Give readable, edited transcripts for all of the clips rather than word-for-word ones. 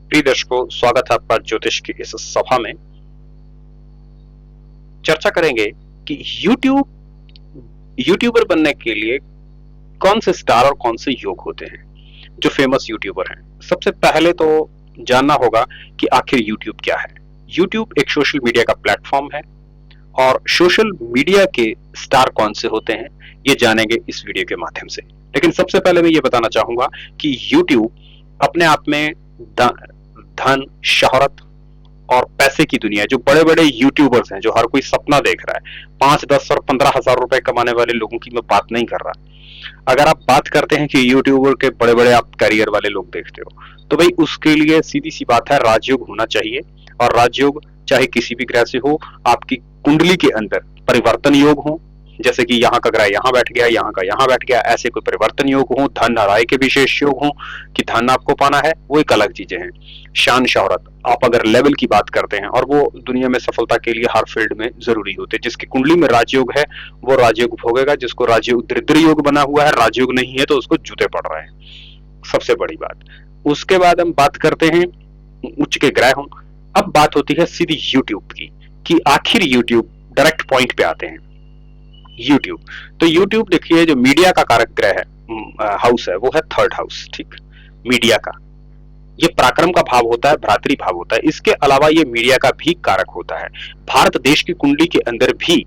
प्रिय दर्शकों, स्वागत है आपका ज्योतिष की इस सभा में। चर्चा करेंगे कि यूट्यूबर बनने के लिए कौन से स्टार और कौन से योग होते हैं जो फेमस यूट्यूबर हैं। सबसे पहले तो जानना होगा कि आखिर यूट्यूब क्या है। यूट्यूब एक सोशल मीडिया का प्लेटफॉर्म है और सोशल मीडिया के स्टार कौन से होते हैं ये जानेंगे इस वीडियो के माध्यम से। लेकिन सबसे पहले मैं ये बताना चाहूंगा कि यूट्यूब अपने आप में धन, शोहरत और पैसे की दुनिया, जो बड़े बड़े यूट्यूबर्स हैं, जो हर कोई सपना देख रहा है, 5, 10 और 15 हजार रुपए कमाने वाले लोगों की मैं बात नहीं कर रहा। अगर आप बात करते हैं कि यूट्यूबर के बड़े बड़े आप करियर वाले लोग देखते हो, तो भाई उसके लिए सीधी सी बात है, राजयोग होना चाहिए। और राजयोग चाहे किसी भी ग्रह से हो, आपकी कुंडली के अंदर परिवर्तन योग हो, जैसे कि यहाँ का ग्रह यहाँ बैठ गया, यहाँ का यहाँ बैठ गया, ऐसे कोई परिवर्तन योग हो, धन आय के विशेष योग हो कि धन आपको पाना है, वो एक अलग चीजें हैं। शान शोहरत, आप अगर लेवल की बात करते हैं, और वो दुनिया में सफलता के लिए हर फील्ड में जरूरी होते हैं। जिसकी कुंडली में राजयोग है वो राजयोग भोगेगा, जिसको राजयोग दरिद्र योग बना हुआ है, राजयोग नहीं है, तो उसको जूते पड़ रहे हैं। सबसे बड़ी बात। उसके बाद हम बात करते हैं उच्च के ग्रह हों। अब बात होती है सीधी यूट्यूब की कि आखिर यूट्यूब, डायरेक्ट पॉइंट पे आते हैं। यूट्यूब तो यूट्यूब देखिए, जो मीडिया का कारक ग्रह है, हाउस है, वो है थर्ड हाउस। ठीक, मीडिया का ये पराक्रम का भाव होता है, भ्रातृ भाव होता है। इसके अलावा ये मीडिया का भी कारक होता है। भारत देश की कुंडली के अंदर भी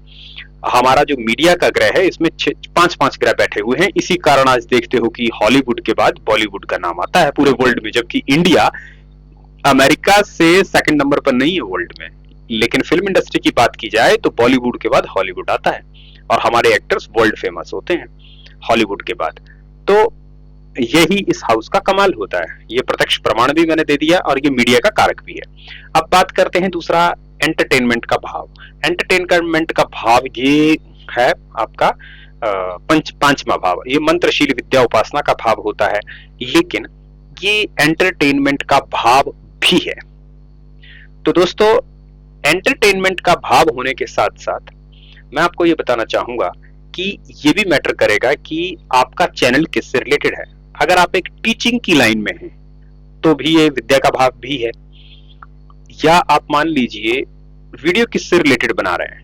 हमारा जो मीडिया का ग्रह है, इसमें 5-5 ग्रह बैठे हुए हैं। इसी कारण आज देखते हो कि हॉलीवुड के बाद बॉलीवुड का नाम आता है पूरे वर्ल्ड में, जबकि इंडिया अमेरिका से सेकंड नंबर पर नहीं है वर्ल्ड में। लेकिन फिल्म इंडस्ट्री की बात की जाए तो बॉलीवुड के बाद हॉलीवुड आता है और हमारे एक्टर्स वर्ल्ड फेमस होते हैं हॉलीवुड के बाद। तो यही इस हाउस का कमाल होता है। ये प्रत्यक्ष प्रमाण भी मैंने दे दिया और ये मीडिया का कारक भी है। अब बात करते हैं दूसरा, एंटरटेनमेंट का भाव। एंटरटेनमेंट का भाव ये है आपका पांचवा भाव। ये मंत्रशील विद्या उपासना का भाव होता है, लेकिन ये एंटरटेनमेंट का भाव भी है। तो दोस्तों, एंटरटेनमेंट का भाव होने के साथ साथ मैं आपको ये बताना चाहूंगा कि ये भी मैटर करेगा कि आपका चैनल किससे रिलेटेड है। अगर आप एक टीचिंग की लाइन में हैं तो भी ये विद्या का भाव भी है। या आप मान लीजिए वीडियो किससे रिलेटेड बना रहे हैं,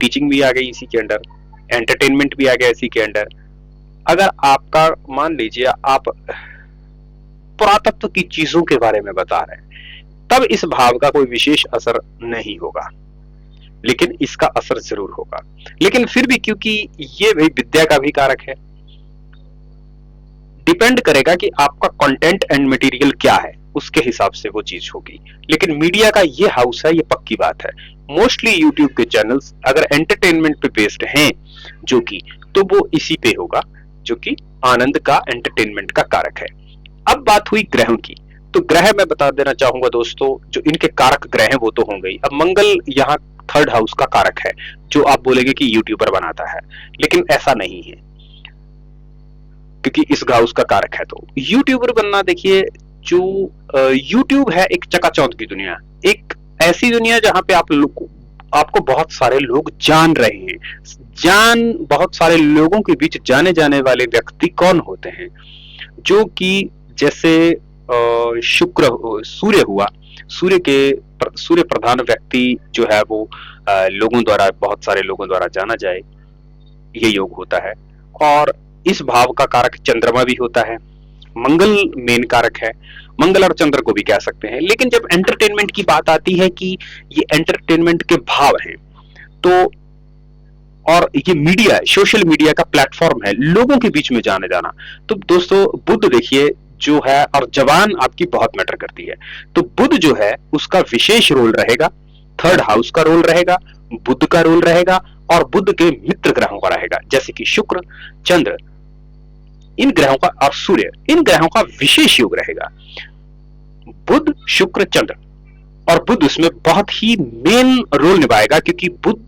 टीचिंग भी आ गई इसी के अंडर, एंटरटेनमेंट भी आ गया इसी के अंडर। अगर आपका मान लीजिए आप पुरातत्व की चीजों के बारे में बता रहे हैं, तब इस भाव का कोई विशेष असर नहीं होगा, लेकिन इसका असर जरूर होगा। लेकिन फिर भी क्योंकि ये भाई विद्या का भी कारक है, डिपेंड करेगा कि आपका कंटेंट एंड मटेरियल क्या है, उसके हिसाब से वो चीज होगी। लेकिन मीडिया का ये हाउस है, ये पक्की बात है। मोस्टली यूट्यूब के चैनल्स अगर एंटरटेनमेंट पे बेस्ड हैं, जो कि तो वो इसी पे होगा, जो कि आनंद का, एंटरटेनमेंट का कारक है। अब बात हुई ग्रहों की, तो ग्रह मैं बता देना चाहूंगा दोस्तों, जो इनके कारक ग्रह हैं वो तो होंगे ही। अब मंगल यहाँ थर्ड हाउस का कारक है, जो आप बोलेंगे कि यूट्यूबर बनाता है, लेकिन ऐसा नहीं है, क्योंकि इस हाउस का कारक है। तो यूट्यूबर बनना, देखिए जो यूट्यूब है एक चकाचौंध की दुनिया, एक ऐसी दुनिया जहां पे आपको बहुत सारे लोग जान रहे हैं। बहुत सारे लोगों के बीच जाने जाने वाले व्यक्ति कौन होते हैं, जो कि जैसे सूर्य हुआ, सूर्य प्रधान व्यक्ति जो है वो लोगों द्वारा, बहुत सारे लोगों द्वारा जाना जाए, ये योग होता है। और इस भाव का कारक चंद्रमा भी होता है। मंगल मेन कारक है, मंगल और चंद्र को भी कह सकते हैं। लेकिन जब एंटरटेनमेंट की बात आती है कि ये एंटरटेनमेंट के भाव हैं, तो और ये मीडिया, सोशल मीडिया का प्लेटफॉर्म है, लोगों के बीच में जाने जाना, तो दोस्तों बुध देखिए जो है, और जवान आपकी बहुत मैटर करती है। तो बुध जो है उसका विशेष रोल रहेगा, थर्ड हाउस का रोल रहेगा, बुध का रोल रहेगा, और बुध के मित्र ग्रहों का रहेगा, जैसे कि शुक्र, चंद्र, इन ग्रहों का, और सूर्य, इन ग्रहों का विशेष योग रहेगा। बुध, शुक्र, चंद्र, और बुध इसमें बहुत ही मेन रोल निभाएगा, क्योंकि बुध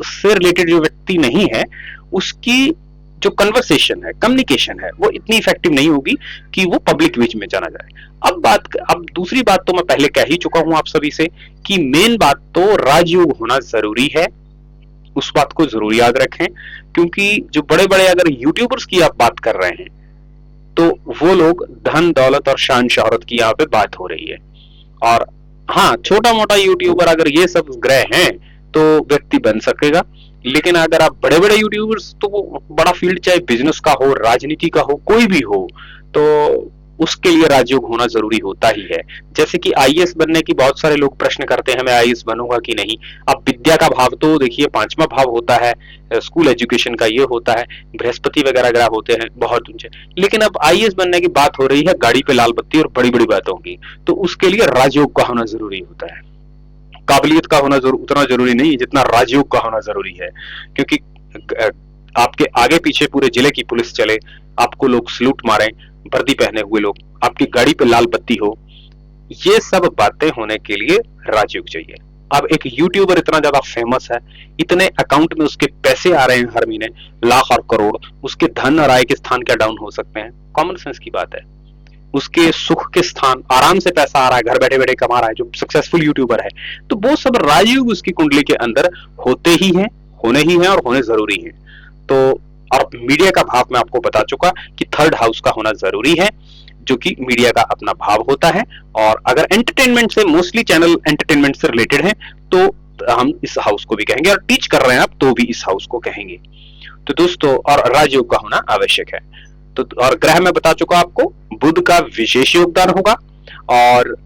से रिलेटेड जो व्यक्ति नहीं है, उसकी जो कन्वर्सेशन है, कम्युनिकेशन है, वो इतनी इफेक्टिव नहीं होगी कि वो पब्लिक बीच में जाना जाए। अब दूसरी बात तो मैं पहले कह ही चुका हूं आप सभी से कि मेन बात तो राजयोग होना जरूरी है। उस बात को जरूर याद रखें, क्योंकि जो बड़े बड़े अगर यूट्यूबर्स की आप बात कर रहे हैं, तो वो लोग धन दौलत और शान शोहरत की यहाँ पे बात हो रही है। और हाँ, छोटा मोटा यूट्यूबर अगर ये सब ग्रह हैं तो व्यक्ति बन सकेगा, लेकिन अगर आप बड़े बड़े यूट्यूबर्स, तो वो बड़ा फील्ड चाहे बिजनेस का हो, राजनीति का हो, कोई भी हो, तो उसके लिए राजयोग होना जरूरी होता ही है। जैसे कि आईएएस बनने की बहुत सारे लोग प्रश्न करते हैं, मैं आईएएस बनूंगा कि नहीं। अब विद्या का भाव तो देखिए पांचवा भाव होता है, स्कूल एजुकेशन का ये होता है, बृहस्पति वगैरह ग्रह होते हैं बहुत ऊंचे। लेकिन अब आईएएस बनने की बात हो रही है गाड़ी पे लाल बत्ती और बड़ी बड़ी बातों की, तो उसके लिए राजयोग का होना जरूरी होता है। काबिलियत का होना उतना जरूरी नहीं जितना राजयोग का होना जरूरी है। क्योंकि आपके आगे पीछे पूरे जिले की पुलिस चले, आपको लोग सलूट मारे, वर्दी पहने हुए लोग, आपकी गाड़ी पे लाल बत्ती हो, ये सब बातें होने के लिए राजयोग चाहिए। अब एक यूट्यूबर इतना ज्यादा फेमस है, इतने अकाउंट में उसके पैसे आ रहे हैं हर महीने, लाख और करोड़, उसके धन और आय के स्थान क्या डाउन हो सकते हैं? कॉमन सेंस की बात है। उसके सुख के स्थान, आराम से पैसा आ रहा है, घर बैठे बैठे कमा रहा है, जो सक्सेसफुल यूट्यूबर है, तो वो सब राजयोग उसकी कुंडली के अंदर होते ही हैं, होने ही हैं और होने जरूरी हैं। तो और मीडिया का भाव मैं आपको बता चुका कि थर्ड हाउस का होना जरूरी है, जो कि मीडिया का अपना भाव होता है। और अगर एंटरटेनमेंट से, मोस्टली चैनल एंटरटेनमेंट से रिलेटेड है, तो हम इस हाउस को भी कहेंगे, और टीच कर रहे हैं आप तो भी इस हाउस को कहेंगे। तो दोस्तों, और राजयोग का होना आवश्यक है। तो और ग्रह में बता चुका आपको, बुध का विशेष योगदान होगा, और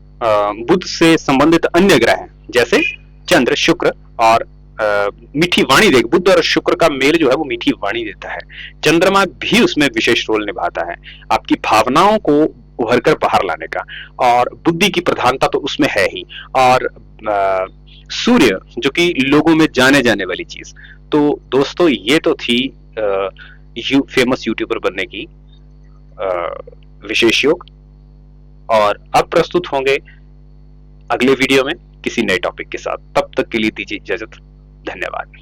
बुध से संबंधित अन्य ग्रह जैसे चंद्र, शुक्र और मीठी वाणी देख, बुध और शुक्र का मेल जो है वो मीठी वाणी देता है। चंद्रमा भी उसमें विशेष रोल निभाता है, आपकी भावनाओं को उभर कर बाहर लाने का, और बुद्धि की प्रधानता तो उसमें है ही। और सूर्य जो कि लोगों में जाने जाने वाली चीज। तो दोस्तों, ये तो थी फेमस यूट्यूबर बनने की विशेष योग। और अब प्रस्तुत होंगे अगले वीडियो में किसी नए टॉपिक के साथ। तब तक के लिए दीजिए इजाजत। धन्यवाद।